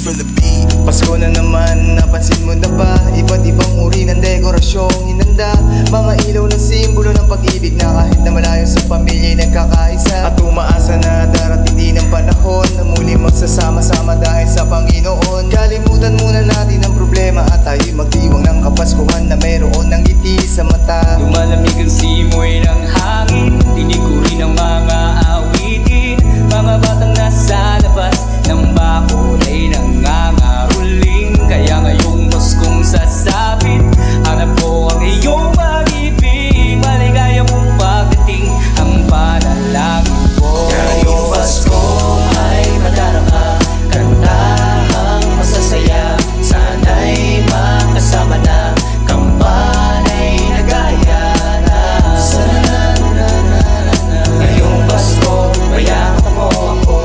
for the beat. Pasko na naman, napansin mo na ba? Iba't ibang uri ng dekorasyong hinanda, mga ilaw na simbolo ng pag-ibig na kahit na malayo sa pamilya nagkakaisa. At umaasa na darating din ang panahon na muli magsasama-sama dahil sa Panginoon. Kalimutan muna natin ang problema at tayo'y magdiwang ng kapaskuhan na mayroon ng ngiti sa mata. Lumalamig ang simoy ng hangin, tinig ko rin ang mga awitin. Mga batang nasa labas ng bakod ay nangangaruling. Kaya ngayong Paskong sasapit, hanap ko ang iyong pag-ibig. Maligaya mong pagdating ang panalangin ko. Ngayong Pasko ay madarama, kantahang masasaya. Sana'y makasama na, kampanay na gaya na. Ngayong Pasko, bayakap mo ako.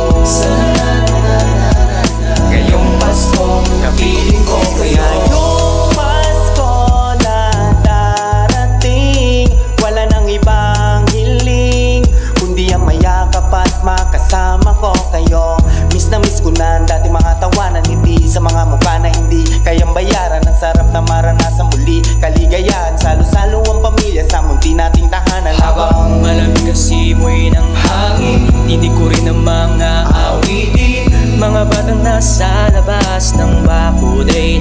Ngayong Pasko, kapiling ko kayo. Ngayong Pasko na darating, wala nang ibang hiling kundi ang mayakap at makasama ko kayo. Miss na miss ko na ang dati mga tawanan, hindi sa mga mukha na hindi kayang bayaran. Ang sarap na maranasan muli, kaligayahan, salo-salo ang pamilya sa munti nating tahanan. Habang malamig ang simoy ng hangin, tinig ko rin ang mga awitin. Mga batang nasa labas ng bakod ay